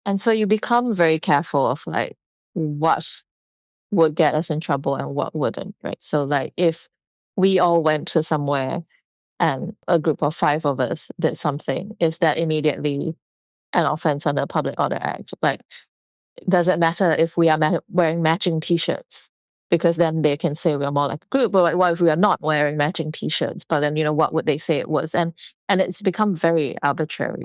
And so you become very careful of like what would get us in trouble and what wouldn't, right? So like if we all went to somewhere and a group of 5 of us did something, is that immediately an offense under Public Order Act? Like, does it matter if we are wearing matching T-shirts? Because then they can say we're more like a group. But like, what if we are not wearing matching T-shirts? But then, what would they say it was? And it's become very arbitrary.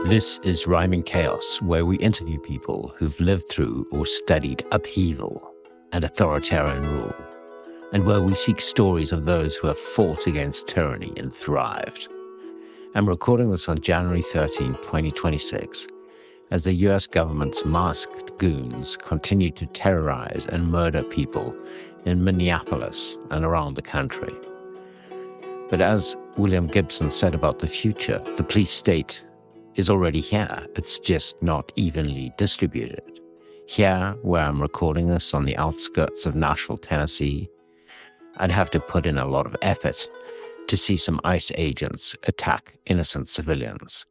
This is Rhyming Chaos, where we interview people who've lived through or studied upheaval and authoritarian rule, and where we seek stories of those who have fought against tyranny and thrived. I'm recording this on January 13, 2026, as the US government's masked goons continue to terrorize and murder people in Minneapolis and around the country. But as William Gibson said about the future, the police state is already here. It's just not evenly distributed. Here, where I'm recording this on the outskirts of Nashville, Tennessee, I'd have to put in a lot of effort to see some ICE agents attack innocent civilians.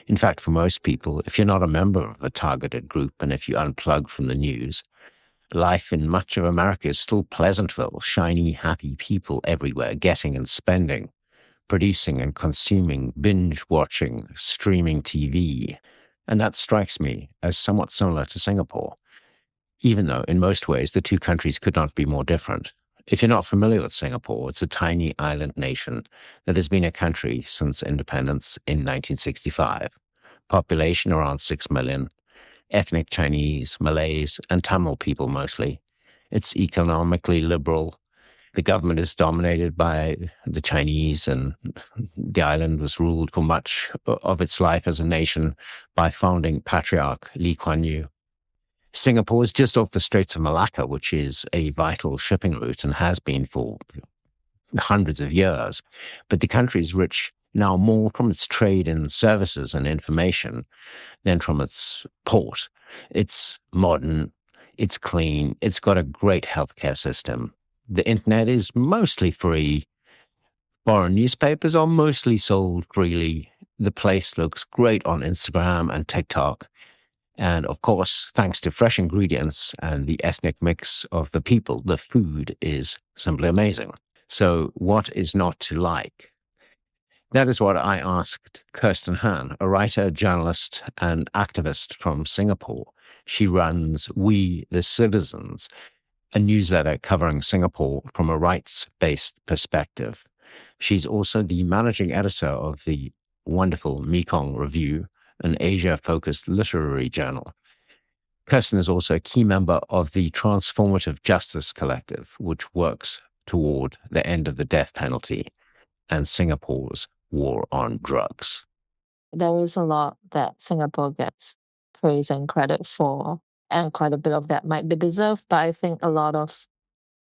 In fact, for most people, if you're not a member of a targeted group and if you unplug from the news, life in much of America is still Pleasantville, shiny, happy people everywhere, getting and spending, producing and consuming, binge-watching, streaming TV. And that strikes me as somewhat similar to Singapore, even though in most ways the two countries could not be more different. If you're not familiar with Singapore, it's a tiny island nation that has been a country since independence in 1965. Population around 6 million, ethnic Chinese, Malays, and Tamil people mostly. It's economically liberal. The government is dominated by the Chinese, and the island was ruled for much of its life as a nation by founding patriarch Lee Kuan Yew. Singapore is just off the Straits of Malacca, which is a vital shipping route and has been for hundreds of years. But the country is rich now more from its trade in services and information than from its port. It's modern, it's clean, it's got a great healthcare system. The internet is mostly free. Foreign newspapers are mostly sold freely. The place looks great on Instagram and TikTok. And of course, thanks to fresh ingredients and the ethnic mix of the people, the food is simply amazing. So what is not to like? That is what I asked Kirsten Han, a writer, journalist, and activist from Singapore. She runs We the Citizens, a newsletter covering Singapore from a rights-based perspective. She's also the managing editor of the wonderful Mekong Review, an Asia-focused literary journal. Kirsten is also a key member of the Transformative Justice Collective, which works toward the end of the death penalty and Singapore's war on drugs. There is a lot that Singapore gets praise and credit for, and quite a bit of that might be deserved, but I think a lot of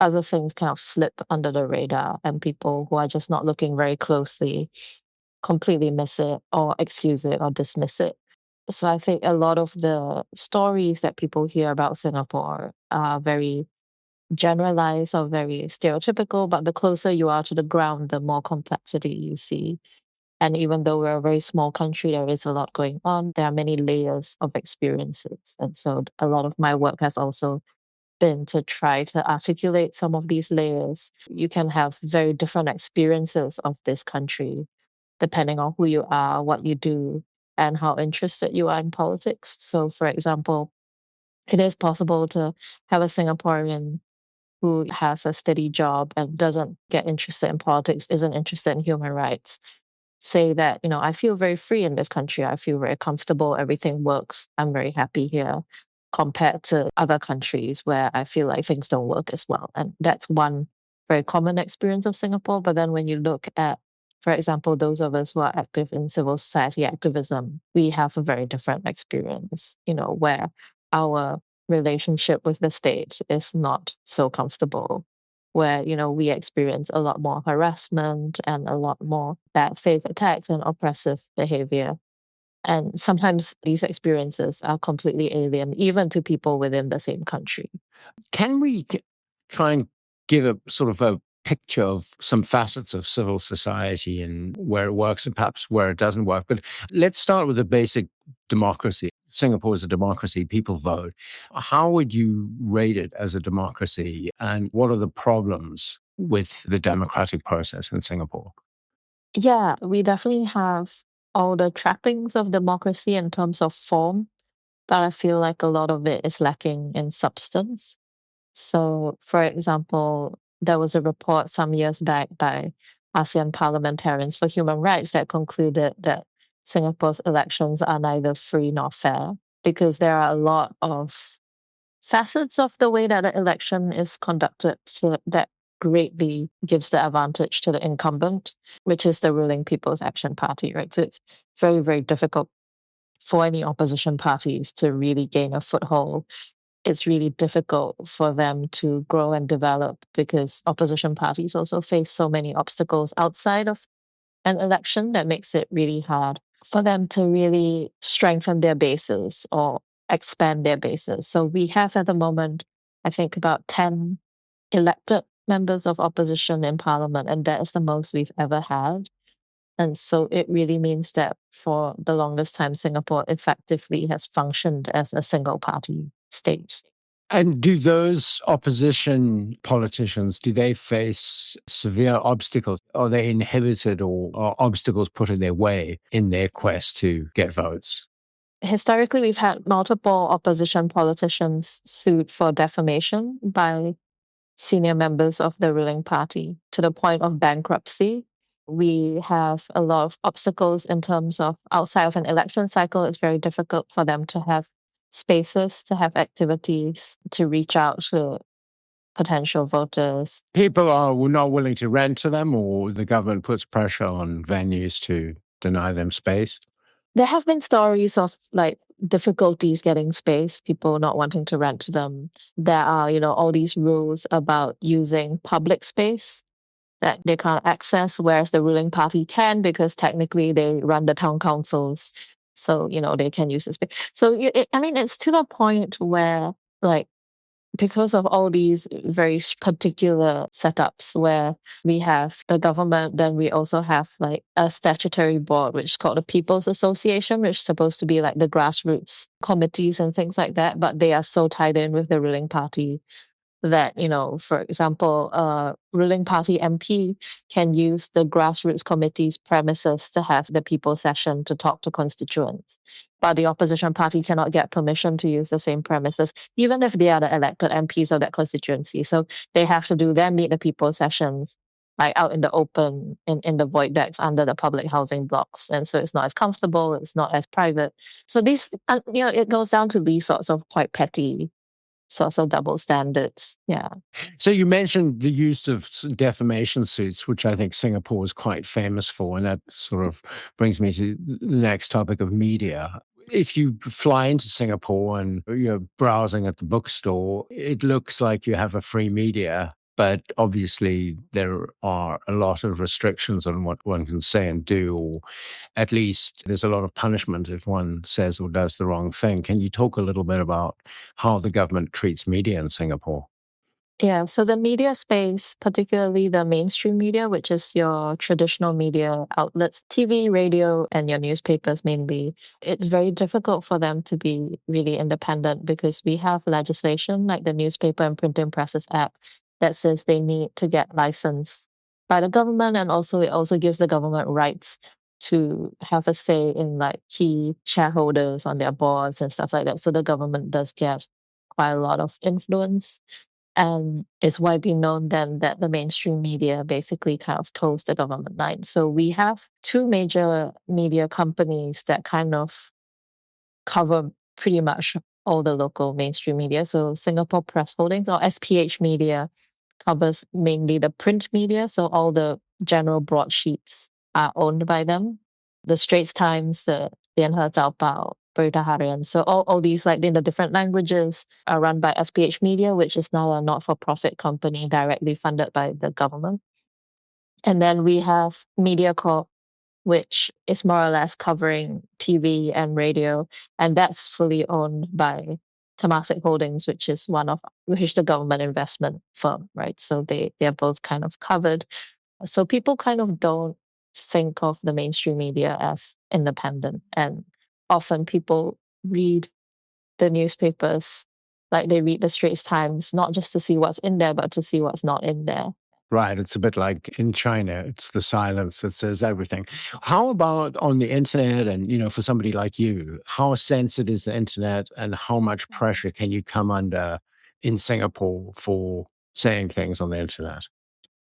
other things kind of slip under the radar, and people who are just not looking very closely completely miss it or excuse it or dismiss it. So I think a lot of the stories that people hear about Singapore are very generalized or very stereotypical, but the closer you are to the ground, the more complexity you see. And even though we're a very small country, there is a lot going on. There are many layers of experiences. And so a lot of my work has also been to try to articulate some of these layers. You can have very different experiences of this country, depending on who you are, what you do, and how interested you are in politics. So, for example, it is possible to have a Singaporean who has a steady job and doesn't get interested in politics, isn't interested in human rights, say that, I feel very free in this country. I feel very comfortable. Everything works. I'm very happy here, compared to other countries where I feel like things don't work as well. And that's one very common experience of Singapore. But then when you look at, for example, those of us who are active in civil society activism, we have a very different experience, where our relationship with the state is not so comfortable, where, we experience a lot more harassment and a lot more bad faith attacks and oppressive behavior. And sometimes these experiences are completely alien, even to people within the same country. Can we try and give a sort of a picture of some facets of civil society and where it works and perhaps where it doesn't work. But let's start with the basic democracy. Singapore is a democracy, people vote. How would you rate it as a democracy? And what are the problems with the democratic process in Singapore? Yeah, we definitely have all the trappings of democracy in terms of form, but I feel like a lot of it is lacking in substance. So, for example, there was a report some years back by ASEAN parliamentarians for human rights that concluded that Singapore's elections are neither free nor fair because there are a lot of facets of the way that the election is conducted that greatly gives the advantage to the incumbent, which is the ruling People's Action Party, right? So it's very, very difficult for any opposition parties to really gain a foothold. It's really difficult for them to grow and develop because opposition parties also face so many obstacles outside of an election that makes it really hard for them to really strengthen their bases or expand their bases. So we have at the moment, I think, about 10 elected members of opposition in parliament, and that is the most we've ever had. And so it really means that for the longest time, Singapore effectively has functioned as a single party state. And do those opposition politicians, do they face severe obstacles? Are they inhibited or are obstacles put in their way in their quest to get votes? Historically, we've had multiple opposition politicians sued for defamation by senior members of the ruling party to the point of bankruptcy. We have a lot of obstacles in terms of outside of an election cycle, it's very difficult for them to have spaces, to have activities, to reach out to potential voters. People are not willing to rent to them, or the government puts pressure on venues to deny them space. There have been stories of like difficulties getting space, people not wanting to rent to them. There are, all these rules about using public space that they can't access, whereas the ruling party can because technically they run the town councils. So, they can use the space. So, I mean, it's to the point where, like, because of all these very particular setups where we have the government, then we also have like a statutory board, which is called the People's Association, which is supposed to be like the grassroots committees and things like that. But they are so tied in with the ruling party that, for example, a ruling party MP can use the grassroots committee's premises to have the people session to talk to constituents. But the opposition party cannot get permission to use the same premises, even if they are the elected MPs of that constituency. So they have to do their meet the people sessions like out in the open in the void decks under the public housing blocks. And so it's not as comfortable, it's not as private. So these, it goes down to these sorts of quite petty sorts of double standards. Yeah. So you mentioned the use of defamation suits, which I think Singapore is quite famous for. And that sort of brings me to the next topic of media. If you fly into Singapore and you're browsing at the bookstore, it looks like you have a free media. But obviously, there are a lot of restrictions on what one can say and do, or at least there's a lot of punishment if one says or does the wrong thing. Can you talk a little bit about how the government treats media in Singapore? Yeah. So the media space, particularly the mainstream media, which is your traditional media outlets, TV, radio, and your newspapers mainly, it's very difficult for them to be really independent because we have legislation like the Newspaper and Printing Presses Act that says they need to get licensed by the government. And also, it also gives the government rights to have a say in like key shareholders on their boards and stuff like that. So the government does get quite a lot of influence. And it's widely known then that the mainstream media basically kind of toes the government line. So we have two major media companies that kind of cover pretty much all the local mainstream media. So Singapore Press Holdings or SPH Media covers mainly the print media. So all the general broadsheets are owned by them. The Straits Times, the Lianhe Zaobao, Berita Harian. So all these like in the different languages are run by SPH Media, which is now a not-for-profit company directly funded by the government. And then we have MediaCorp, which is more or less covering TV and radio, and that's fully owned by Temasek Holdings, which is the government investment firm, right? So they're both kind of covered. So people kind of don't think of the mainstream media as independent, and often people read the newspapers, like they read the Straits Times, not just to see what's in there, but to see what's not in there. Right. It's a bit like in China, it's the silence that says everything. How about on the internet and, for somebody like you, how sensitive is the internet and how much pressure can you come under in Singapore for saying things on the internet?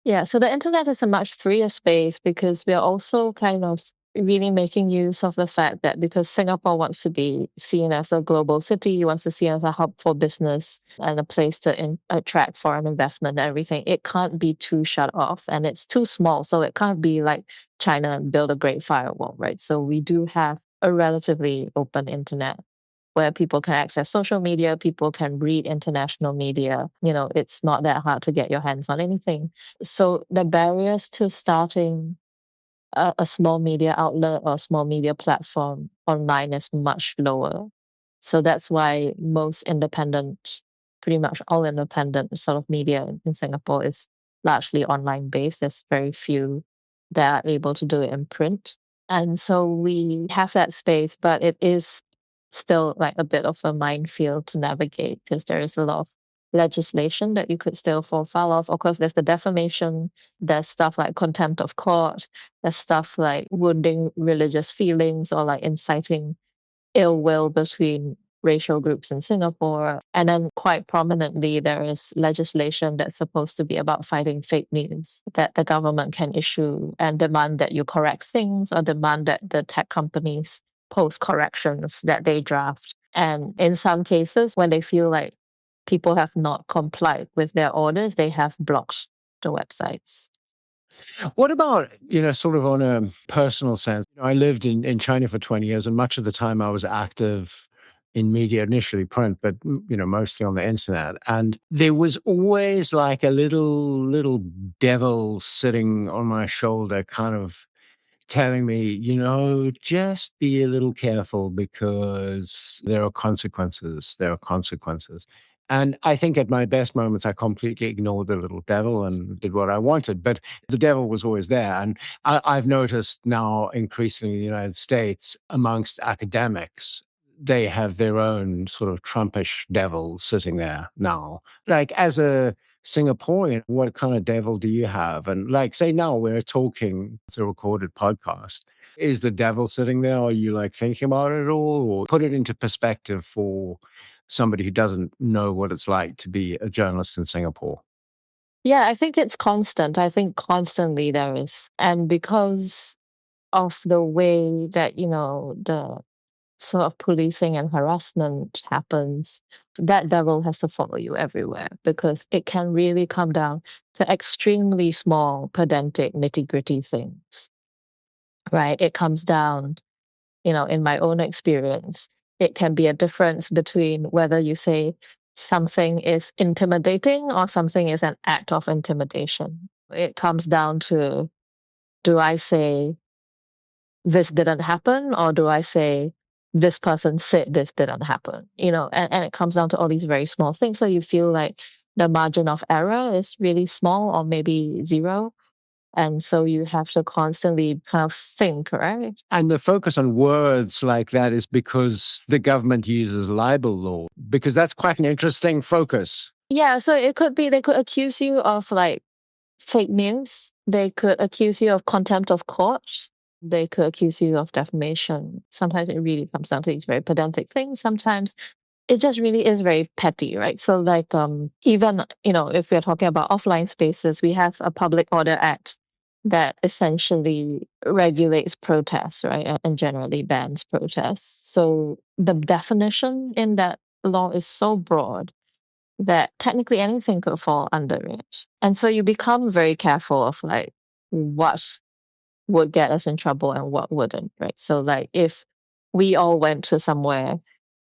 Yeah, so the internet is a much freer space because we are also kind of really making use of the fact that because Singapore wants to be seen as a global city, wants to see as a hub for business and a place to attract foreign investment and everything, it can't be too shut off and it's too small. So it can't be like China and build a great firewall, right? So we do have a relatively open internet where people can access social media, people can read international media. It's not that hard to get your hands on anything. So the barriers to starting a small media outlet or small media platform online is much lower. So that's why pretty much all independent sort of media in Singapore is largely online based. There's very few that are able to do it in print. And so we have that space, but it is still like a bit of a minefield to navigate because there is a lot of legislation that you could still fall foul of. Of course, there's the defamation, there's stuff like contempt of court, there's stuff like wounding religious feelings or like inciting ill will between racial groups in Singapore. And then quite prominently, there is legislation that's supposed to be about fighting fake news that the government can issue and demand that you correct things or demand that the tech companies post corrections that they draft. And in some cases, when they feel like people have not complied with their orders, they have blocked the websites. What about, sort of on a personal sense? I lived in China for 20 years, and much of the time I was active in media, initially print, but, mostly on the internet. And there was always like a little devil sitting on my shoulder, kind of telling me, just be a little careful because there are consequences. There are consequences. And I think at my best moments, I completely ignored the little devil and did what I wanted. But the devil was always there. And I've noticed now increasingly in the United States, amongst academics, they have their own sort of Trumpish devil sitting there now. Like as a Singaporean, what kind of devil do you have? And like, say now we're talking, it's a recorded podcast. Is the devil sitting there? Are you like thinking about it at all? Or put it into perspective for somebody who doesn't know what it's like to be a journalist in Singapore? Yeah, I think it's constant. I think constantly there is. And because of the way that, the sort of policing and harassment happens, that devil has to follow you everywhere because it can really come down to extremely small, pedantic, nitty-gritty things, right? It comes down, in my own experience, it can be a difference between whether you say something is intimidating or something is an act of intimidation. It comes down to, do I say this didn't happen or do I say this person said this didn't happen? And it comes down to all these very small things. So you feel like the margin of error is really small or maybe zero. And so you have to constantly kind of think, right? And the focus on words like that is because the government uses libel law, because that's quite an interesting focus. Yeah, so it could be they could accuse you of like fake news. They could accuse you of contempt of court. They could accuse you of defamation. Sometimes it really comes down to these very pedantic things. Sometimes it just really is very petty, right? So like even, if we're talking about offline spaces, we have a Public Order Act that essentially regulates protests, right? And generally bans protests. So the definition in that law is so broad that technically anything could fall under it. And so you become very careful of like what would get us in trouble and what wouldn't, right? So like if we all went to somewhere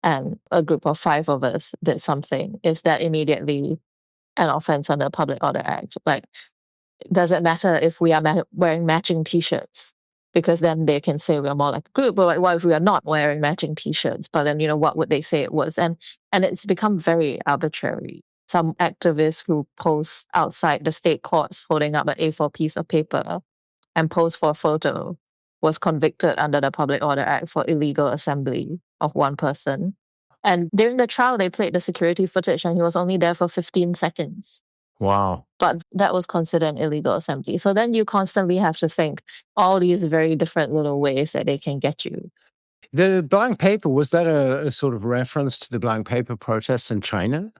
and a group of 5 of us did something, is that immediately an offense under the Public Order Act? Like, does it matter if we are wearing matching T-shirts? because then they can say we're more like a group. But what if we are not wearing matching T-shirts? But then, what would they say it was? And it's become very arbitrary. Some activists who pose outside the state courts holding up an A4 piece of paper and pose for a photo was convicted under the Public Order Act for illegal assembly of one person. And during the trial, they played the security footage and he was only there for 15 seconds. Wow. But that was considered an illegal assembly. So then you constantly have to think all these very different little ways that they can get you. The blank paper, was that a sort of reference to the blank paper protests in China?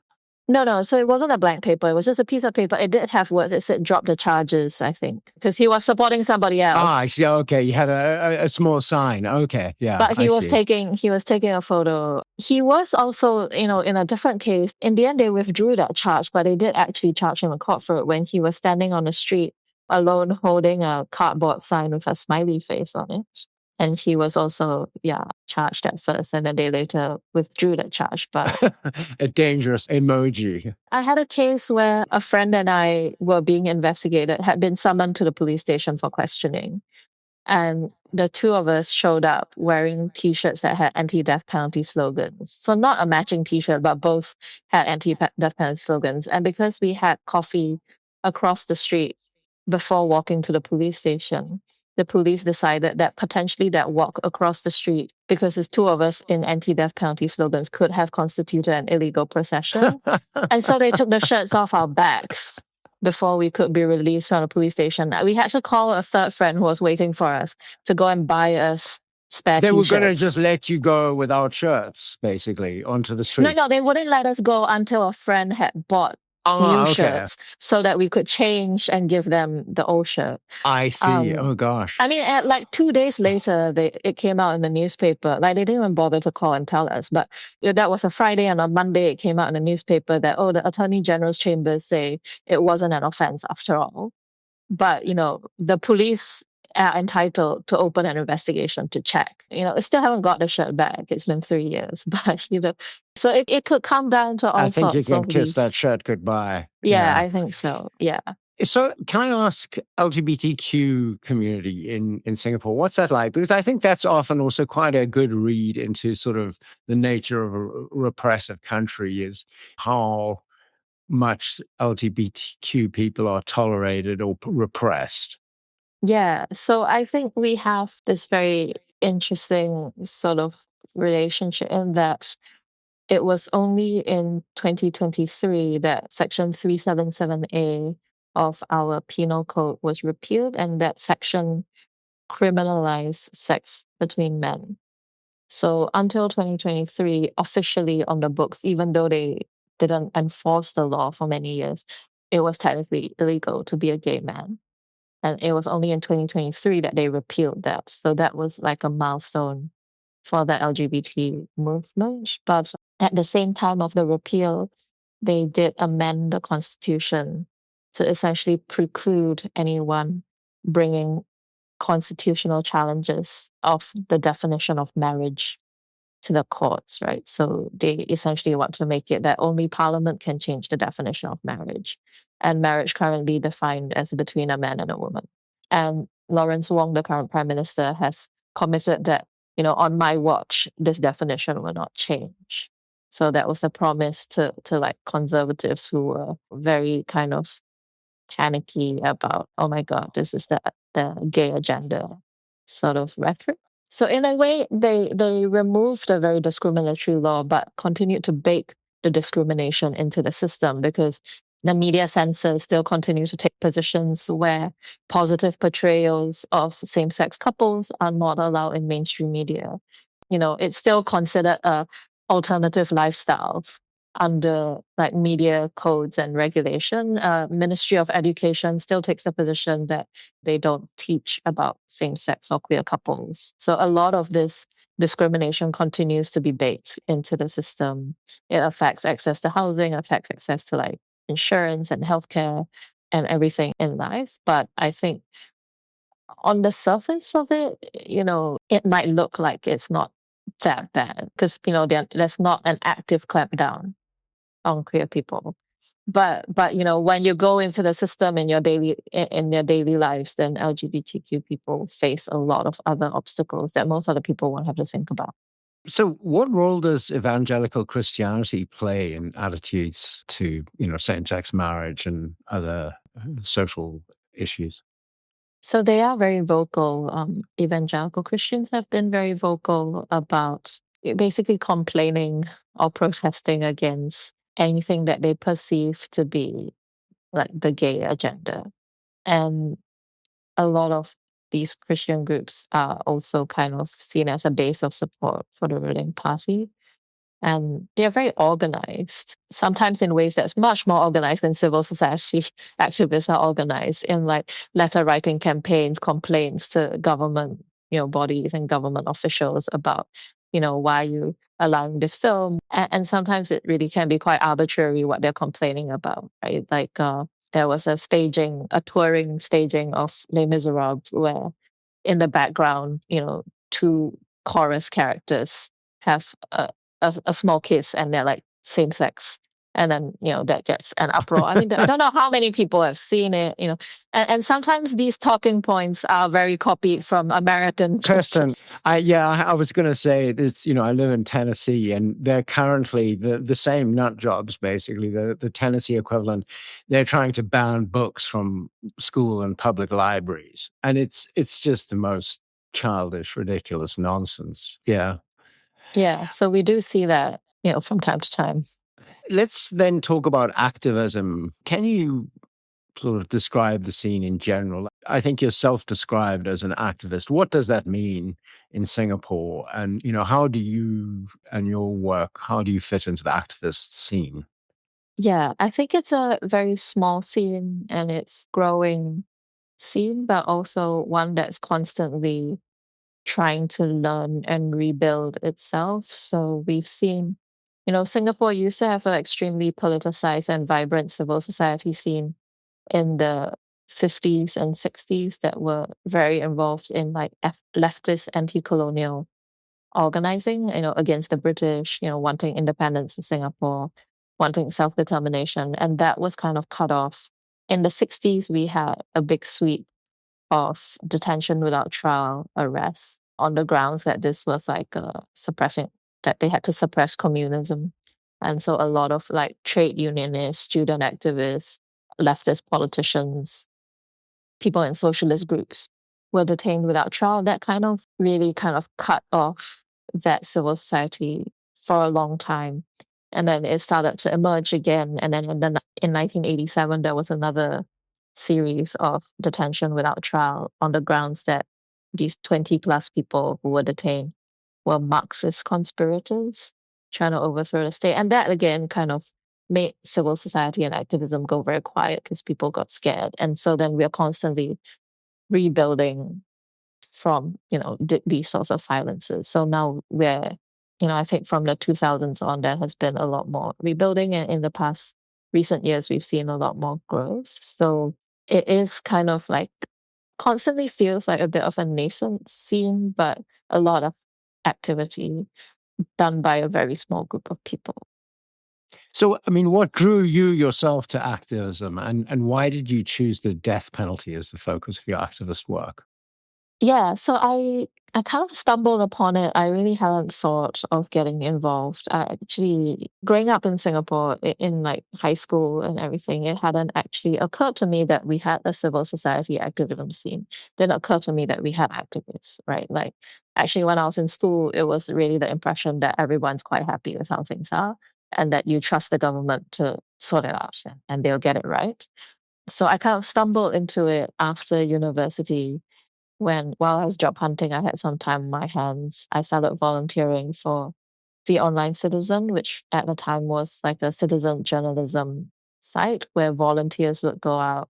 No. So it wasn't a blank paper. It was just a piece of paper. It did have words. It said drop the charges, I think, because he was supporting somebody else. Ah, I see. Okay. You had a small sign. Okay. Yeah. But he was taking a photo. He was also, in a different case. In the end, they withdrew that charge, but they did actually charge him in court for it when he was standing on the street alone holding a cardboard sign with a smiley face on it. And he was also, charged at first, and then they later withdrew that charge. But a dangerous emoji. I had a case where a friend and I were being investigated, had been summoned to the police station for questioning. And the two of us showed up wearing T-shirts that had anti-death penalty slogans. So not a matching T-shirt, but both had anti-death penalty slogans. And because we had coffee across the street before walking to the police station, the police decided that potentially that walk across the street, because there's two of us in anti-death penalty slogans, could have constituted an illegal procession. And so they took the shirts off our backs before we could be released from the police station. We had to call a third friend who was waiting for us to go and buy us spare They T-shirts. were going to just let you go without shirts, basically, onto the street. No, they wouldn't let us go until a friend had bought new shirts so that we could change and give them the old shirt. I see. Oh, gosh. I mean, at 2 days later, it came out in the newspaper. Like, they didn't even bother to call and tell us. But that was a Friday, and on Monday, it came out in the newspaper that, the Attorney General's chambers say it wasn't an offense after all. But, the police are entitled to open an investigation to check. I still haven't got the shirt back. It's been 3 years. But, so it could come down to all sorts of I think you can kiss that shirt goodbye. Yeah, I think so. Yeah. So can I ask LGBTQ community in Singapore, what's that like? Because I think that's often also quite a good read into sort of the nature of a repressive country, is how much LGBTQ people are tolerated or repressed. Yeah. So I think we have this very interesting sort of relationship in that it was only in 2023 that Section 377A of our penal code was repealed, and that section criminalized sex between men. So until 2023, officially on the books, even though they didn't enforce the law for many years, it was technically illegal to be a gay man. And it was only in 2023 that they repealed that. So that was like a milestone for the LGBT movement. But at the same time of the repeal, they did amend the constitution to essentially preclude anyone bringing constitutional challenges of the definition of marriage to the courts, right? So they essentially want to make it that only Parliament can change the definition of marriage. And marriage currently defined as between a man and a woman. And Lawrence Wong, the current Prime Minister, has committed that, on my watch, this definition will not change. So that was the promise to like conservatives who were very kind of panicky about, oh my God, this is the gay agenda sort of rhetoric. So in a way, they removed a very discriminatory law, but continued to bake the discrimination into the system, because the media censors still continue to take positions where positive portrayals of same-sex couples are not allowed in mainstream media. It's still considered a alternative lifestyle under like media codes and regulation. Ministry of Education still takes the position that they don't teach about same-sex or queer couples. So a lot of this discrimination continues to be baked into the system. It affects access to housing, affects access to like insurance and healthcare and everything in life. But I think on the surface of it, it might look like it's not that bad because, there's not an active clampdown on queer people. But when you go into the system in your daily lives, then LGBTQ people face a lot of other obstacles that most other people won't have to think about. So, what role does evangelical Christianity play in attitudes to, same-sex marriage and other social issues? So they are very vocal. Evangelical Christians have been very vocal about basically complaining or protesting against anything that they perceive to be like the gay agenda. And a lot of these Christian groups are also kind of seen as a base of support for the ruling party. And they're very organized, sometimes in ways that's much more organized than civil society activists are organized in like letter writing campaigns, complaints to government, bodies and government officials about, why you allowing this film. And sometimes it really can be quite arbitrary what they're complaining about, right? Like there was a touring staging of Les Miserables where in the background, two chorus characters have a small kiss and they're like same sex. And then, that gets an uproar. I mean, I don't know how many people have seen it, and sometimes these talking points are very copied from American Kirsten, churches. I was going to say this. I live in Tennessee, and they're currently the same nut jobs, basically the Tennessee equivalent. They're trying to ban books from school and public libraries, and it's just the most childish, ridiculous nonsense. Yeah. Yeah, so we do see that, from time to time. Let's then talk about activism. Can you sort of describe the scene in general? I think you're self-described as an activist. What does that mean in Singapore? And, how do you and your work, how do you fit into the activist scene? Yeah, I think it's a very small scene and it's growing scene, but also one that's constantly trying to learn and rebuild itself. So we've seen, Singapore used to have an extremely politicized and vibrant civil society scene in the 50s and 60s that were very involved in like leftist anti-colonial organizing, against the British, wanting independence of Singapore, wanting self-determination. And that was kind of cut off. In the 60s, we had a big sweep of detention without trial arrests on the grounds that this was like suppressing, that they had to suppress communism. And so a lot of like trade unionists, student activists, leftist politicians, people in socialist groups were detained without trial. That kind of really kind of cut off that civil society for a long time. And then it started to emerge again. And then in 1987, there was another series of detention without trial on the grounds that these 20 plus people who were detained were Marxist conspirators trying to overthrow the state. And that again kind of made civil society and activism go very quiet because people got scared. And so then we're constantly rebuilding from, these sorts of silences. So now I think from the 2000s on, there has been a lot more rebuilding. And in the past recent years, we've seen a lot more growth. So it is kind of like constantly feels like a bit of a nascent scene, but a lot of activity done by a very small group of people. So, I mean, what drew you yourself to activism, and why did you choose the death penalty as the focus of your activist work? Yeah, so I kind of stumbled upon it. I really hadn't thought of getting involved. I actually, growing up in Singapore, in like high school and everything, it hadn't actually occurred to me that we had a civil society activism scene. Didn't occur to me that we had activists, right? Like, actually, when I was in school, it was really the impression that everyone's quite happy with how things are and that you trust the government to sort it out and they'll get it right. So I kind of stumbled into it after university when while I was job hunting, I had some time on my hands. I started volunteering for the Online Citizen, which at the time was like a citizen journalism site where volunteers would go out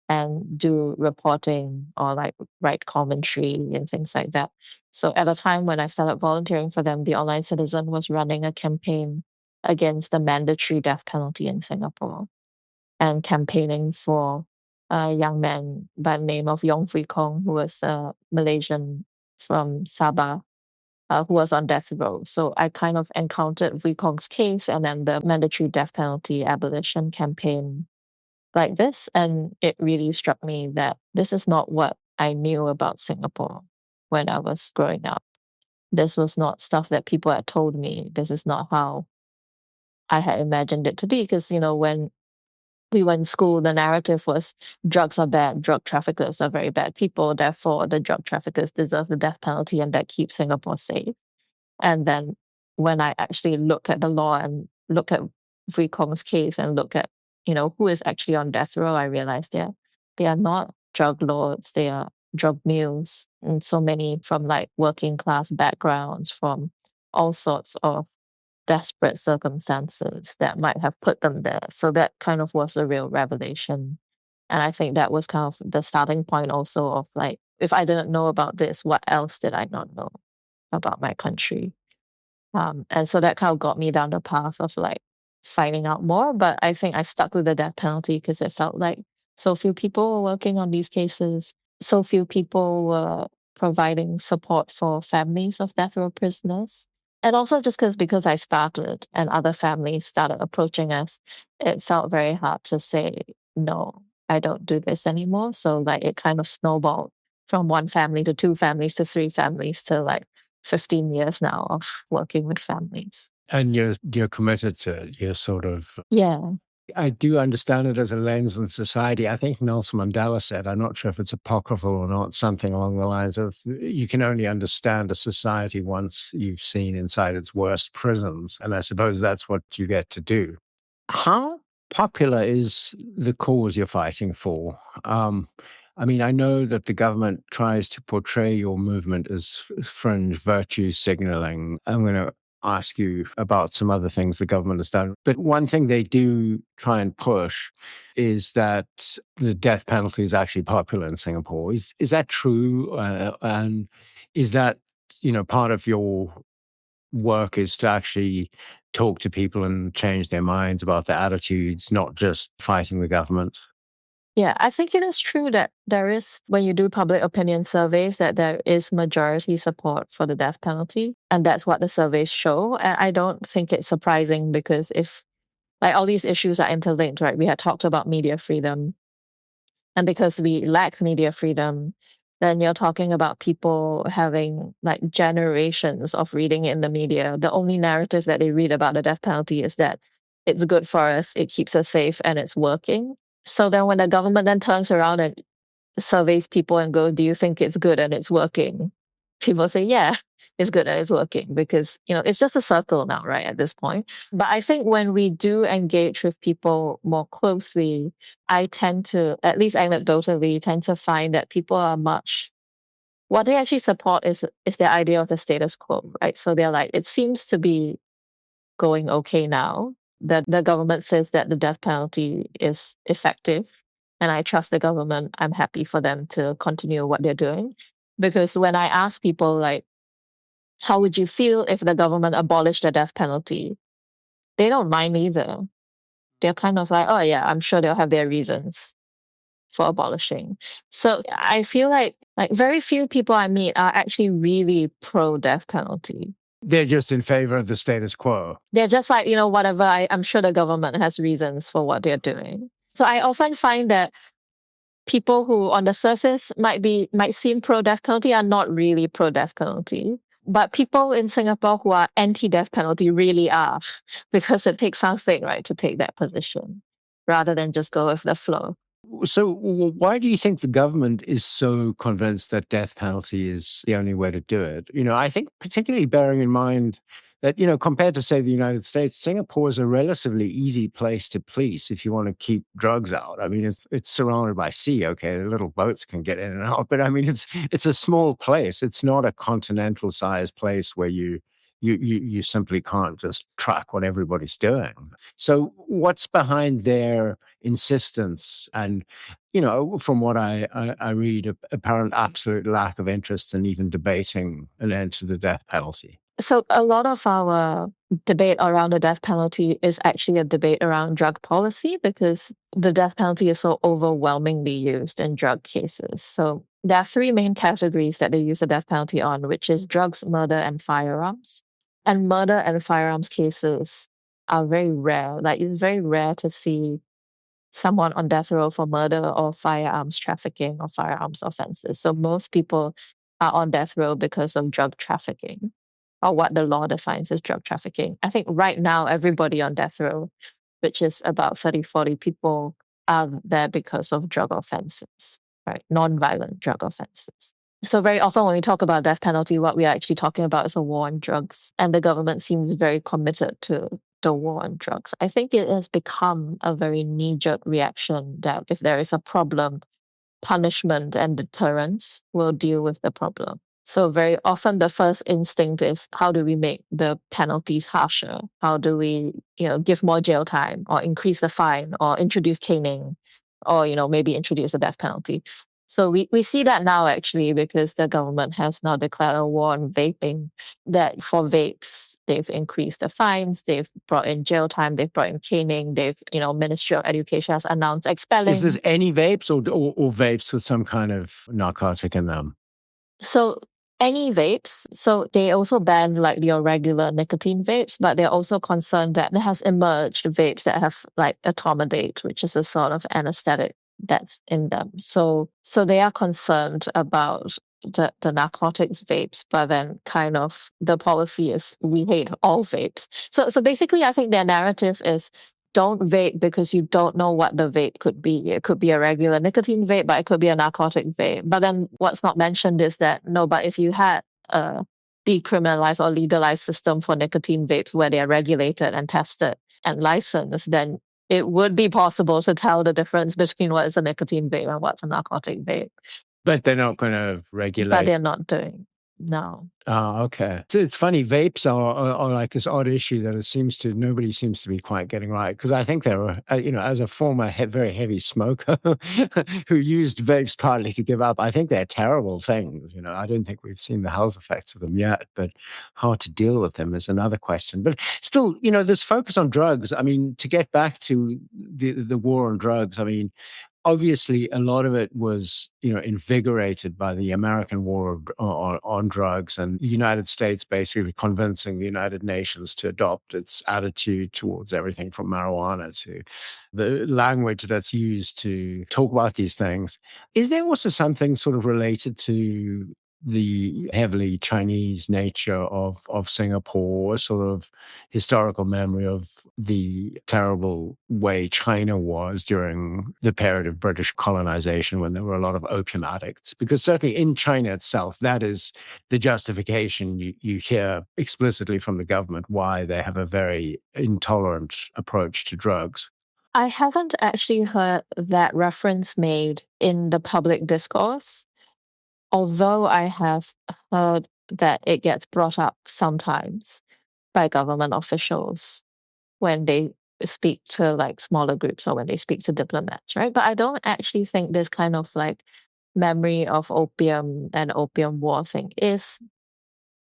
and do reporting or like write commentary and things like that. So at the time when I started volunteering for them, the Online Citizen was running a campaign against the mandatory death penalty in Singapore and campaigning for a young man by the name of Yong Fui Kong, who was a Malaysian from Sabah. who was on death row. So I kind of encountered Wee Kong's case and then the mandatory death penalty abolition campaign like this. And it really struck me that this is not what I knew about Singapore when I was growing up. This was not stuff that people had told me. This is not how I had imagined it to be. Because, when we went to school, the narrative was drugs are bad, drug traffickers are very bad people, therefore the drug traffickers deserve the death penalty and that keeps Singapore safe. And then when I actually look at the law and look at Wee Kong's case and look at, who is actually on death row, I realized they are not drug lords, they are drug mules. And so many from like working class backgrounds, from all sorts of desperate circumstances that might have put them there. So that kind of was a real revelation. And I think that was kind of the starting point also of like, if I didn't know about this, what else did I not know about my country? And so that kind of got me down the path of like finding out more. But I think I stuck with the death penalty because it felt like so few people were working on these cases. So few people were providing support for families of death row prisoners. And also just because I started and other families started approaching us, it felt very hard to say, no, I don't do this anymore. So like it kind of snowballed from one family to two families to three families to like 15 years now of working with families. And you're committed to it. You're sort of. Yeah. I do understand it as a lens on society. I think Nelson Mandela said, I'm not sure if it's apocryphal or not, something along the lines of you can only understand a society once you've seen inside its worst prisons. And I suppose that's what you get to do. How popular is the cause you're fighting for? I mean, I know that the government tries to portray your movement as fringe virtue signaling. I'm going to ask you about some other things the government has done. But one thing they do try and push is that the death penalty is actually popular in Singapore. Is that true? And is that, part of your work is to actually talk to people and change their minds about their attitudes, not just fighting the government? Yeah, I think it is true that there is, when you do public opinion surveys, that there is majority support for the death penalty. And that's what the surveys show. And I don't think it's surprising because if, like, all these issues are interlinked, right? We had talked about media freedom. And because we lack media freedom, then you're talking about people having like generations of reading in the media. The only narrative that they read about the death penalty is that it's good for us, it keeps us safe, and it's working. So then when the government then turns around and surveys people and go, do you think it's good and it's working? People say, yeah, it's good and it's working because, it's just a circle now, right, at this point. But I think when we do engage with people more closely, I tend to, at least anecdotally, tend to find that people are what they actually support is their idea of the status quo, right? So they're like, it seems to be going okay now. The government says that the death penalty is effective, and I trust the government. I'm happy for them to continue what they're doing. Because when I ask people, like, how would you feel if the government abolished the death penalty? They don't mind either. They're kind of like, oh, yeah, I'm sure they'll have their reasons for abolishing. So I feel like very few people I meet are actually really pro death penalty. They're just in favor of the status quo. They're just like, whatever, I'm sure the government has reasons for what they're doing. So I often find that people who on the surface might seem pro-death penalty are not really pro-death penalty. But people in Singapore who are anti-death penalty really are, because it takes something, right, to take that position rather than just go with the flow. So why do you think the government is so convinced that death penalty is the only way to do it? I think particularly bearing in mind that, compared to, say, the United States, Singapore is a relatively easy place to police if you want to keep drugs out. I mean, it's surrounded by sea. Okay, the little boats can get in and out, but I mean, it's a small place. It's not a continental-sized place where you simply can't just track what everybody's doing. So what's behind their insistence and, from what I read, apparent absolute lack of interest in even debating an end to the death penalty? So a lot of our debate around the death penalty is actually a debate around drug policy because the death penalty is so overwhelmingly used in drug cases. So there are three main categories that they use the death penalty on, which is drugs, murder, and firearms. And murder and firearms cases are very rare. Like, it's very rare to see someone on death row for murder or firearms trafficking or firearms offenses. So most people are on death row because of drug trafficking, or what the law defines as drug trafficking. I think right now, everybody on death row, which is about 30, 40 people, are there because of drug offenses, right? Non-violent drug offenses. So very often when we talk about death penalty, what we are actually talking about is a war on drugs. And the government seems very committed to the war on drugs. I think it has become a very knee-jerk reaction that if there is a problem, punishment and deterrence will deal with the problem. So very often the first instinct is, how do we make the penalties harsher? How do we, give more jail time or increase the fine or introduce caning or, maybe introduce a death penalty? So we see that now actually because the government has now declared a war on vaping, that for vapes, they've increased the fines, they've brought in jail time, they've brought in caning, they've, Ministry of Education has announced expelling. Is this any vapes or vapes with some kind of narcotic in them? So any vapes, so they also ban like your regular nicotine vapes, but they're also concerned that there has emerged vapes that have like etomidate, which is a sort of anesthetic that's in them. So they are concerned about the narcotics vapes, but then kind of the policy is we hate all vapes. So basically I think their narrative is don't vape because you don't know what the vape could be. It could be a regular nicotine vape, but it could be a narcotic vape. But then what's not mentioned is that no, but if you had a decriminalized or legalized system for nicotine vapes where they are regulated and tested and licensed, then it would be possible to tell the difference between what is a nicotine vape and what's a narcotic vape. But they're not going to regulate. But they're not doing. No. Oh, okay. So it's funny. Vapes are like this odd issue that nobody seems to be quite getting right. Because I think they're, as a former very heavy smoker who used vapes partly to give up, I think they're terrible things. I don't think we've seen the health effects of them yet, but how to deal with them is another question. But still, this focus on drugs, I mean, to get back to the war on drugs, I mean, obviously, a lot of it was, invigorated by the American war on drugs and the United States basically convincing the United Nations to adopt its attitude towards everything from marijuana to the language that's used to talk about these things. Is there also something sort of related to the heavily Chinese nature of Singapore, sort of historical memory of the terrible way China was during the period of British colonization when there were a lot of opium addicts? Because certainly in China itself, that is the justification you hear explicitly from the government why they have a very intolerant approach to drugs. I haven't actually heard that reference made in the public discourse, although I have heard that it gets brought up sometimes by government officials when they speak to like smaller groups or when they speak to diplomats, right? But I don't actually think this kind of like memory of opium and opium war thing is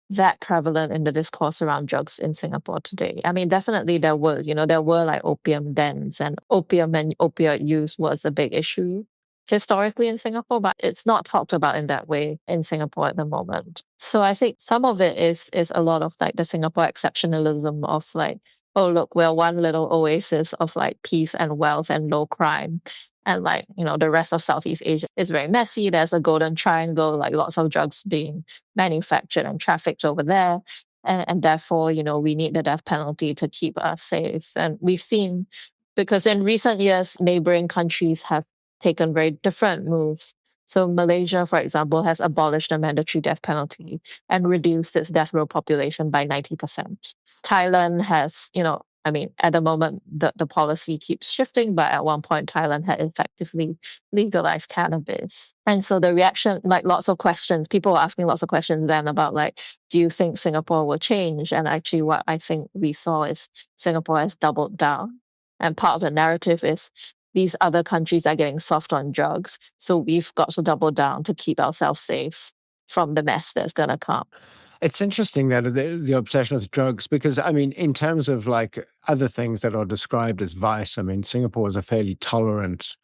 that prevalent in the discourse around drugs in Singapore today. I mean, definitely there were like opium dens, and opium and opioid use was a big issue historically in Singapore, but it's not talked about in that way in Singapore at the moment. So I think some of it is a lot of like the Singapore exceptionalism of like, oh look, we're one little oasis of like peace and wealth and low crime. And like, the rest of Southeast Asia is very messy. There's a golden triangle, like lots of drugs being manufactured and trafficked over there. And therefore, we need the death penalty to keep us safe. And we've seen, because in recent years, neighboring countries have taken very different moves. So Malaysia, for example, has abolished the mandatory death penalty and reduced its death row population by 90%. Thailand has, at the moment, the policy keeps shifting, but at one point, Thailand had effectively legalized cannabis. And so the reaction, like lots of questions, people were asking lots of questions then about like, do you think Singapore will change? And actually what I think we saw is Singapore has doubled down. And part of the narrative is these other countries are getting soft on drugs. So we've got to double down to keep ourselves safe from the mess that's going to come. It's interesting that the obsession with drugs, because, I mean, in terms of like other things that are described as vice, I mean, Singapore is a fairly tolerant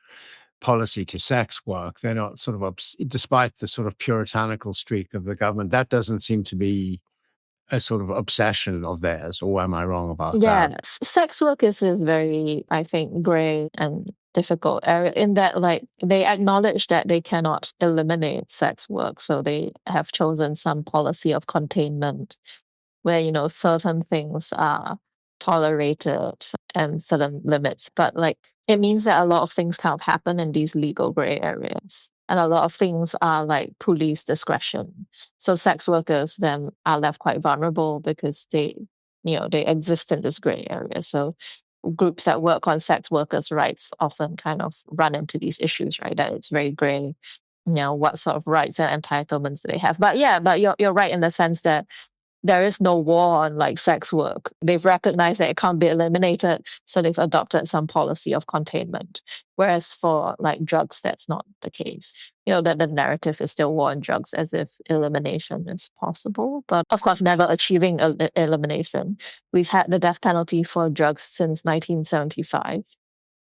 policy to sex work. They're not sort of, despite the sort of puritanical streak of the government, that doesn't seem to be a sort of obsession of theirs, or am I wrong about that? Yes, sex work is very, I think, gray and difficult area in that, like, they acknowledge that they cannot eliminate sex work, so they have chosen some policy of containment where, certain things are tolerated and certain limits. But like it means that a lot of things can't happen in these legal gray areas. And a lot of things are like police discretion. So sex workers then are left quite vulnerable because they exist in this gray area. So groups that work on sex workers' rights often kind of run into these issues, right? That it's very gray, what sort of rights and entitlements do they have. But yeah, but you're right in the sense that there is no war on like sex work. They've recognized that it can't be eliminated, so they've adopted some policy of containment. Whereas for like drugs, that's not the case. That the narrative is still war on drugs as if elimination is possible, but of course, never achieving elimination. We've had the death penalty for drugs since 1975,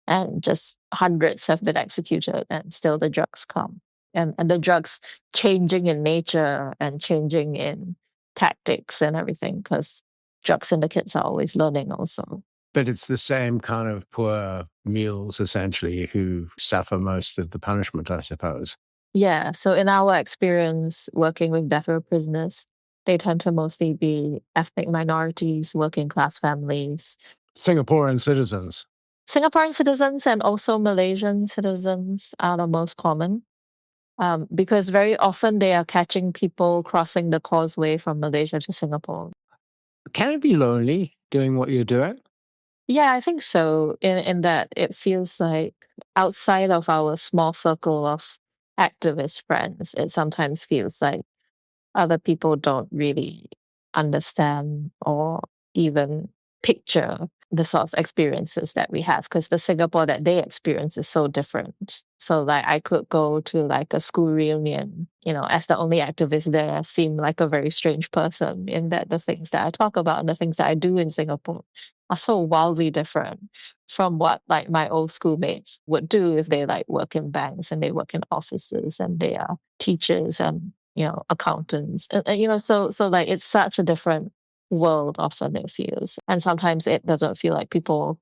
and just hundreds have been executed, and still the drugs come. And the drugs changing in nature and changing in tactics and everything, because drug syndicates are always learning also. But it's the same kind of poor mules, essentially, who suffer most of the punishment, I suppose. Yeah. So in our experience working with death row prisoners, they tend to mostly be ethnic minorities, working class families. Singaporean citizens. Singaporean citizens and also Malaysian citizens are the most common. Because very often they are catching people crossing the causeway from Malaysia to Singapore. Can it be lonely doing what you're doing? Yeah, I think so. In that it feels like outside of our small circle of activist friends, it sometimes feels like other people don't really understand or even picture the sort of experiences that we have, because the Singapore that they experience is so different. So like I could go to like a school reunion, as the only activist there, seem like a very strange person, in that the things that I talk about and the things that I do in Singapore are so wildly different from what like my old schoolmates would do if they like work in banks and they work in offices and they are teachers and accountants. So like it's such a different world often it feels. And sometimes it doesn't feel like people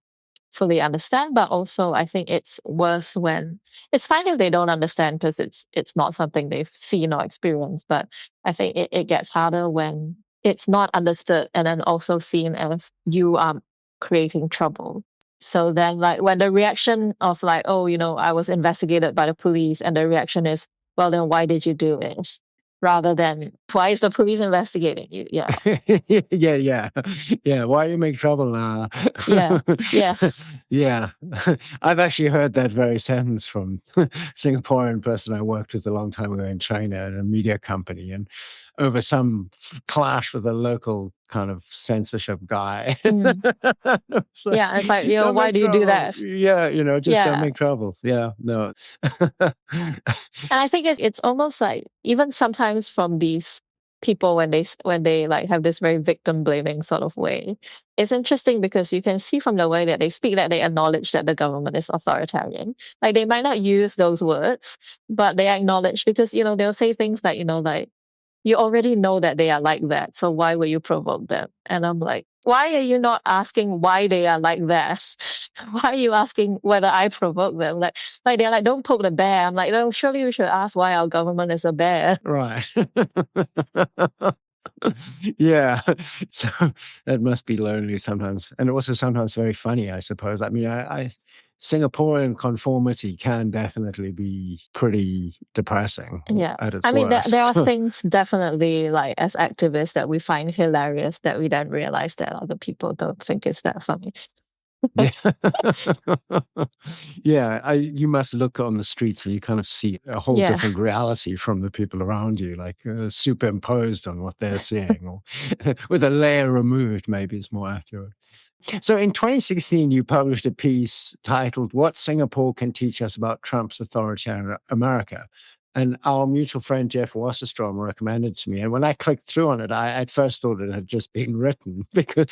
fully understand, but also I think it's worse when it's fine if they don't understand because it's not something they've seen or experienced. But I think it gets harder when it's not understood and then also seen as you are creating trouble. So then like when the reaction of like, oh, I was investigated by the police, and the reaction is, well, then why did you do it? Rather than why is the police investigating you? Yeah. Yeah. Why you make trouble now? Yeah. Yes. Yeah. I've actually heard that very sentence from a Singaporean person I worked with a long time ago in China at a media company, and over some clash with a local kind of censorship guy. It's like, why do you do that? Yeah, just don't make trouble. Yeah, no. And I think it's almost like even sometimes from these people when they like have this very victim blaming sort of way, it's interesting because you can see from the way that they speak that they acknowledge that the government is authoritarian. Like they might not use those words, but they acknowledge, because they'll say things like like, you already know that they are like that, so why will you provoke them? And I'm like, why are you not asking why they are like that? Why are you asking whether I provoke them? Like they're like, don't poke the bear. I'm like, no, surely you should ask why our government is a bear. Right. Yeah. So that must be lonely sometimes. And also sometimes very funny, I suppose. I mean, I Singaporean conformity can definitely be pretty depressing. Yeah. At its I mean, worst. there are things definitely like as activists that we find hilarious that we then realize that other people don't think it's that funny. Yeah, you must look on the streets and you kind of see a whole different reality from the people around you, like superimposed on what they're seeing, or with a layer removed, maybe is more accurate. So in 2016, you published a piece titled "What Singapore Can Teach Us About Trump's Authoritarian America." And our mutual friend, Jeff Wasserstrom, recommended it to me. And when I clicked through on it, I at first thought it had just been written, because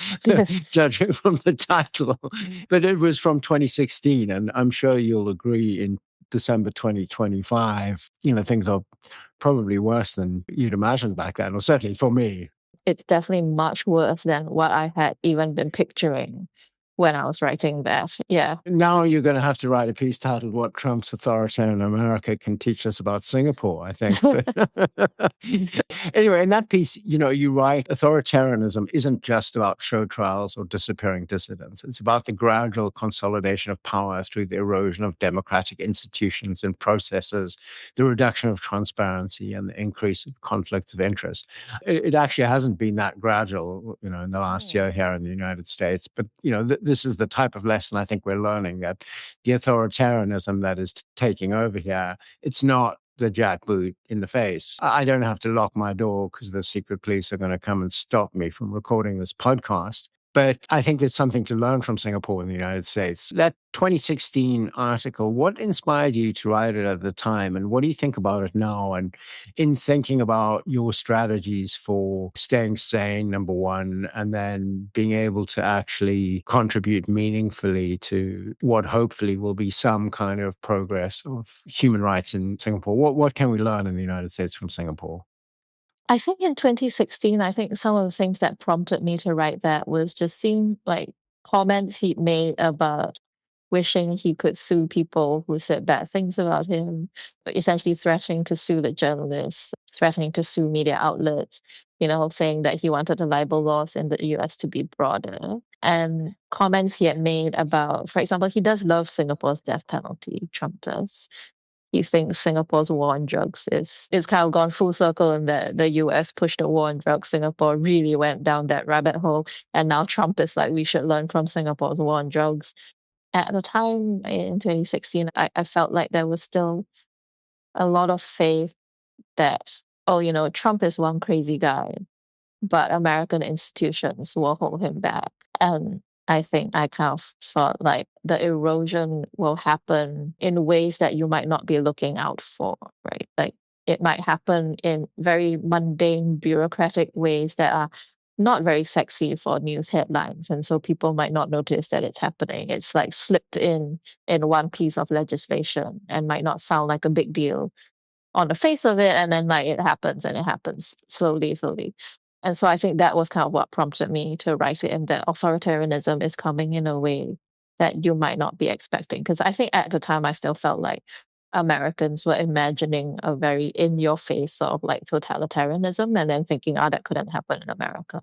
judging from the title, but it was from 2016. And I'm sure you'll agree, in December 2025, things are probably worse than you'd imagined back then, or certainly for me. It's definitely much worse than what I had even been picturing when I was writing that. Yeah. Now you're going to have to write a piece titled "What Trump's Authoritarian America Can Teach Us About Singapore," I think. But anyway, in that piece, you write authoritarianism isn't just about show trials or disappearing dissidents. It's about the gradual consolidation of power through the erosion of democratic institutions and processes, the reduction of transparency, and the increase of conflicts of interest. It actually hasn't been that gradual, in the last year here in the United States. But, this is the type of lesson I think we're learning, that the authoritarianism that is taking over here, it's not the jackboot in the face. I don't have to lock my door because the secret police are going to come and stop me from recording this podcast. But I think there's something to learn from Singapore and the United States. That 2016 article, what inspired you to write it at the time? And what do you think about it now? And in thinking about your strategies for staying sane, number one, and then being able to actually contribute meaningfully to what hopefully will be some kind of progress of human rights in Singapore. What can we learn in the United States from Singapore? I think in 2016, I think some of the things that prompted me to write that was just seeing like comments he'd made about wishing he could sue people who said bad things about him, but essentially threatening to sue the journalists, threatening to sue media outlets, saying that he wanted the libel laws in the US to be broader. And comments he had made about, for example, he does love Singapore's death penalty, Trump does. He thinks Singapore's war on drugs is kind of gone full circle, and that the US pushed the war on drugs. Singapore really went down that rabbit hole. And now Trump is like, we should learn from Singapore's war on drugs. At the time in 2016, I felt like there was still a lot of faith that, Trump is one crazy guy, but American institutions will hold him back. And I think I kind of thought like the erosion will happen in ways that you might not be looking out for, right? Like it might happen in very mundane, bureaucratic ways that are not very sexy for news headlines. And so people might not notice that it's happening. It's like slipped in one piece of legislation and might not sound like a big deal on the face of it, and then like it happens, and it happens slowly. And so I think that was kind of what prompted me to write it, and that authoritarianism is coming in a way that you might not be expecting. Because I think at the time I still felt like Americans were imagining a very in your face sort of like totalitarianism, and then thinking, that couldn't happen in America,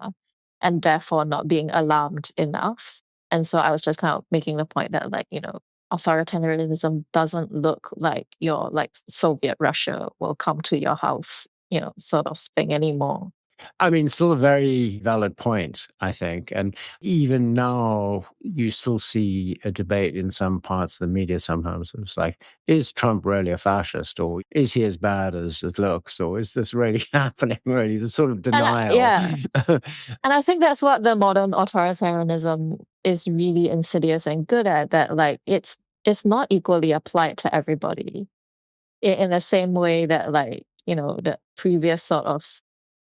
and therefore not being alarmed enough. And so I was just kind of making the point that like, authoritarianism doesn't look like your like Soviet Russia will come to your house, sort of thing anymore. I mean, still a very valid point, I think. And even now, you still see a debate in some parts of the media sometimes. It's like, is Trump really a fascist? Or is he as bad as it looks? Or is this really happening, really? The sort of denial. Yeah. And I think that's what the modern authoritarianism is really insidious and good at, that like it's not equally applied to everybody in the same way that like, the previous sort of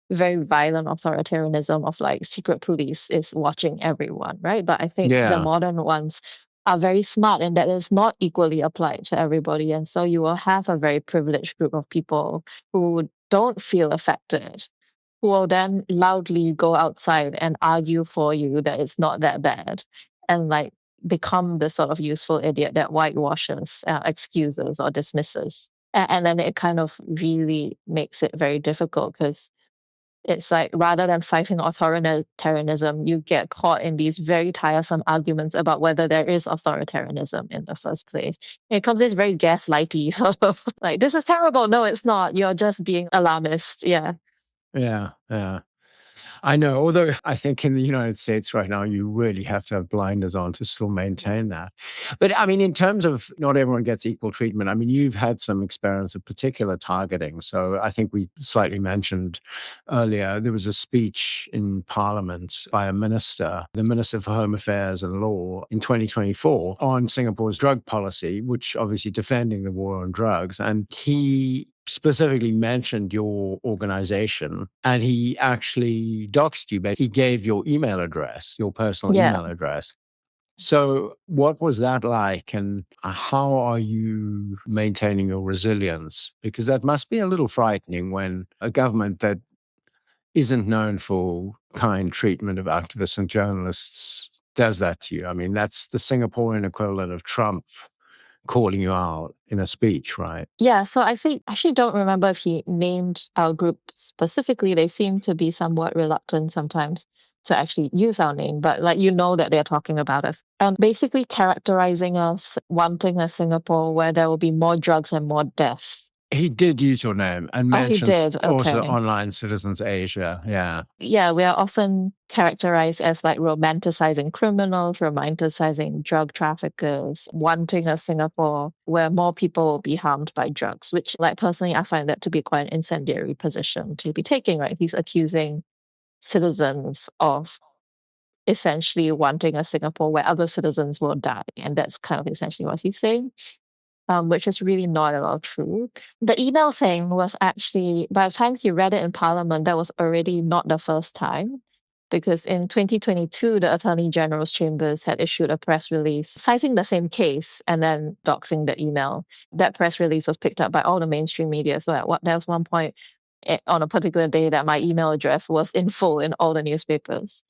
very violent authoritarianism of like secret police is watching everyone, right? But I think the modern ones are very smart in that it's not equally applied to everybody. And so you will have a very privileged group of people who don't feel affected, who will then loudly go outside and argue for you that it's not that bad, and like become the sort of useful idiot that whitewashes, excuses, or dismisses. And then it kind of really makes it very difficult, because it's like rather than fighting authoritarianism, you get caught in these very tiresome arguments about whether there is authoritarianism in the first place. It comes in very gaslighty, sort of like, this is terrible. No, it's not. You're just being alarmist. Yeah. Yeah. I know, although I think in the United States right now, you really have to have blinders on to still maintain that. But I mean, in terms of not everyone gets equal treatment, I mean, you've had some experience of particular targeting. So I think we slightly mentioned earlier, there was a speech in Parliament by a minister, the Minister for Home Affairs and Law in 2024 on Singapore's drug policy, which obviously defending the war on drugs. And he specifically mentioned your organization, and he actually doxed you, but he gave your email address, your personal email address. So, what was that like, and how are you maintaining your resilience? Because that must be a little frightening when a government that isn't known for kind treatment of activists and journalists does that to you. I mean, that's the Singaporean equivalent of Trump calling you out in a speech, right? Yeah, so I think I actually don't remember if he named our group specifically. They seem to be somewhat reluctant sometimes to actually use our name, but like that they're talking about us. And basically characterizing us wanting a Singapore where there will be more drugs and more deaths. He did use your name and Oh, he mentions did. also Okay. Online Citizens Asia. Yeah. Yeah, we are often characterized as like romanticizing criminals, romanticizing drug traffickers, wanting a Singapore where more people will be harmed by drugs, which, like, personally, I find that to be quite an incendiary position to be taking, right? He's accusing citizens of essentially wanting a Singapore where other citizens will die. And that's kind of essentially what he's saying, which is really not at all true. The email saying was actually, by the time he read it in Parliament, that was already not the first time. Because in 2022, the Attorney General's Chambers had issued a press release citing the same case and then doxing the email. That press release was picked up by all the mainstream media. So there was one point on a particular day that my email address was in full in all the newspapers.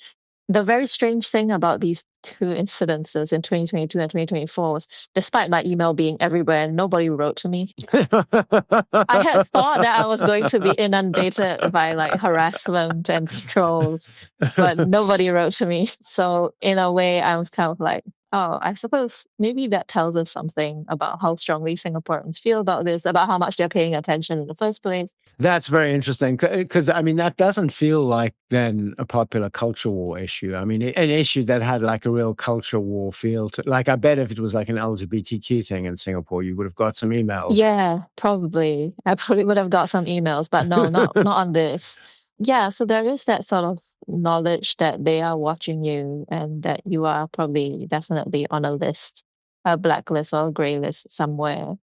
The very strange thing about these two incidences in 2022 and 2024 was, despite my email being everywhere and nobody wrote to me, I had thought that I was going to be inundated by like harassment and trolls, but nobody wrote to me. So in a way, I was kind of like, oh, I suppose maybe that tells us something about how strongly Singaporeans feel about this, about how much they're paying attention in the first place. That's very interesting because, I mean, that doesn't feel like then a popular culture war issue. I mean, an issue that had like a real culture war feel to, like, I bet if it was like an LGBTQ thing in Singapore, you would have got some emails. Yeah, probably. I probably would have got some emails, but no, not on this. Yeah, so there is that sort of knowledge that they are watching you and that you are probably definitely on a list, a blacklist or a grey list somewhere.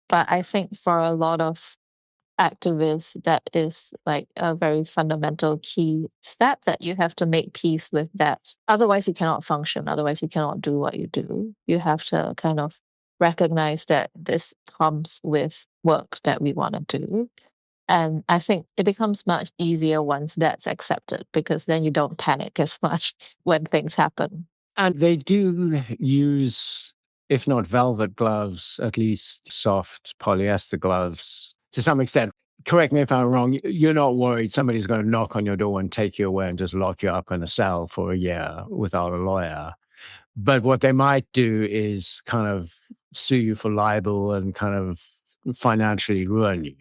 But I think for a lot of activists, that is like a very fundamental key step that you have to make peace with that. Otherwise, you cannot function. Otherwise, you cannot do what you do. You have to kind of recognize that this comes with work that we want to do. And I think it becomes much easier once that's accepted because then you don't panic as much when things happen. And they do use, if not velvet gloves, at least soft polyester gloves to some extent. Correct me if I'm wrong. You're not worried somebody's going to knock on your door and take you away and just lock you up in a cell for a year without a lawyer. But what they might do is kind of sue you for libel and kind of financially ruin you.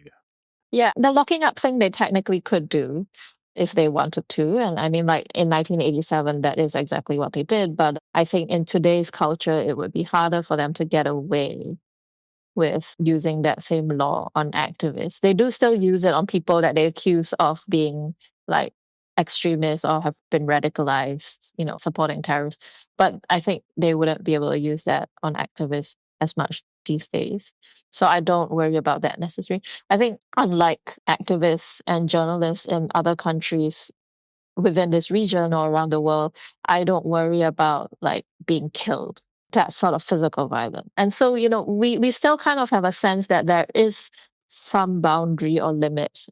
Yeah, the locking up thing they technically could do if they wanted to. And I mean, like in 1987, that is exactly what they did. But I think in today's culture, it would be harder for them to get away with using that same law on activists. They do still use it on people that they accuse of being like extremists or have been radicalized, supporting terrorists. But I think they wouldn't be able to use that on activists as much these days. So I don't worry about that necessarily. I think unlike activists and journalists in other countries within this region or around the world, I don't worry about like being killed, that sort of physical violence. And so, we still kind of have a sense that there is some boundary or limit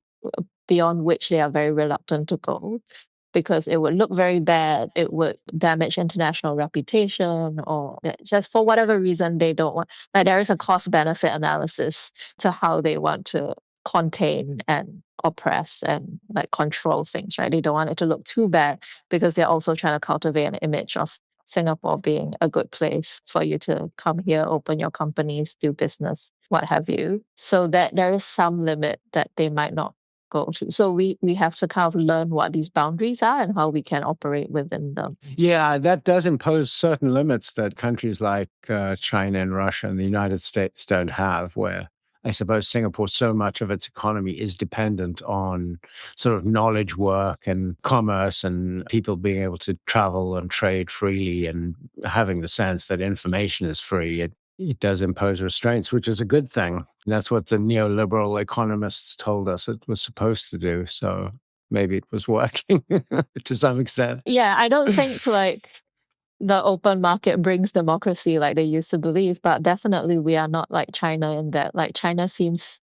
beyond which they are very reluctant to go because it would look very bad. It would damage international reputation, or just for whatever reason they don't want. Like there is a cost benefit analysis to how they want to contain and oppress and like control things, right? They don't want it to look too bad because they're also trying to cultivate an image of Singapore being a good place for you to come here, open your companies, do business, what have you. So that there is some limit that they might not go to. So we have to kind of learn what these boundaries are and how we can operate within them. Yeah, that does impose certain limits that countries like China and Russia and the United States don't have, where I suppose Singapore, so much of its economy is dependent on sort of knowledge work and commerce and people being able to travel and trade freely and having the sense that information is free. It does impose restraints, which is a good thing. That's what the neoliberal economists told us it was supposed to do. So maybe it was working to some extent. Yeah, I don't think like the open market brings democracy like they used to believe, but definitely we are not like China in that. Like China seems,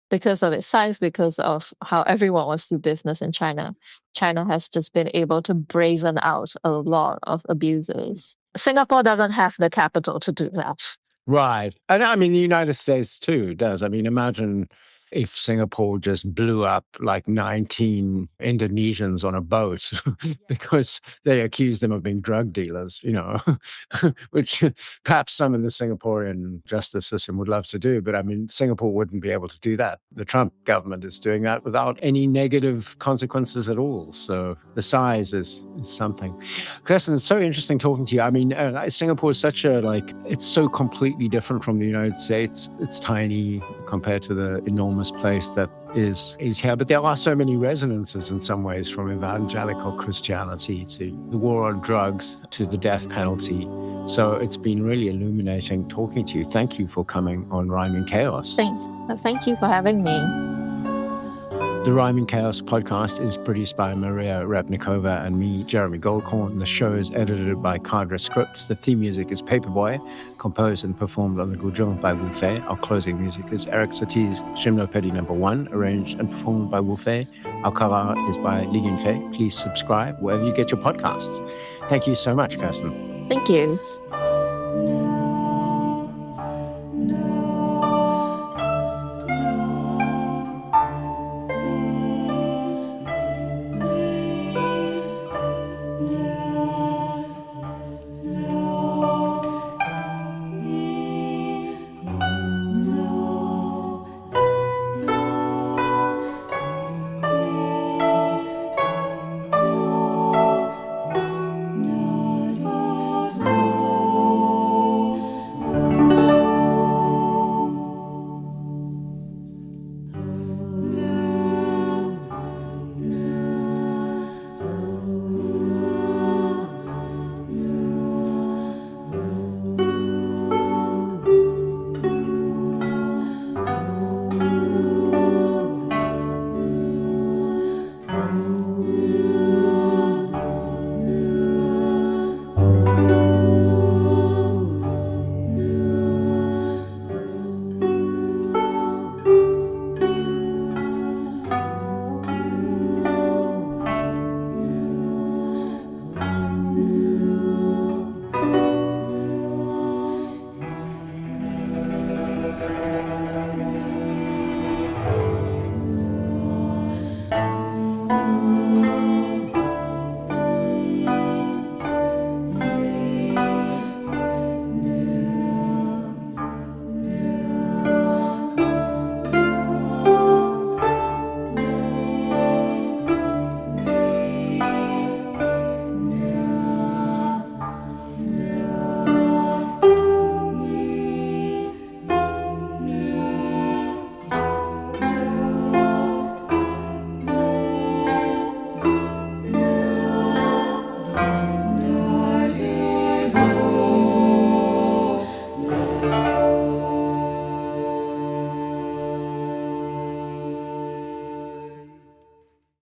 because of its size, because of how everyone wants to do business in China, China has just been able to brazen out a lot of abuses. Singapore doesn't have the capital to do that. Right. And I mean, the United States too does. I mean, imagine if Singapore just blew up like 19 Indonesians on a boat because they accused them of being drug dealers, which perhaps some in the Singaporean justice system would love to do. But I mean, Singapore wouldn't be able to do that. The Trump government is doing that without any negative consequences at all. So the size is something. Kirsten, it's so interesting talking to you. I mean, Singapore is it's so completely different from the United States. It's tiny compared to the enormous place that is here. But there are so many resonances in some ways, from evangelical Christianity to the war on drugs to the death penalty. So it's been really illuminating talking to you. Thank you for coming on Rhyming Chaos. Thanks. Thank you for having me. The Rhyming Chaos podcast is produced by Maria Repnikova and me, Jeremy Goldkorn. The show is edited by Cadre Scripts. The theme music is Paperboy, composed and performed on the Guzheng by Wu Fei. Our closing music is Eric Satie's Shimno Pedi No. 1, arranged and performed by Wu Fei. Our cover art is by Li Yinfei. Please subscribe wherever you get your podcasts. Thank you so much, Kirsten. Thank you.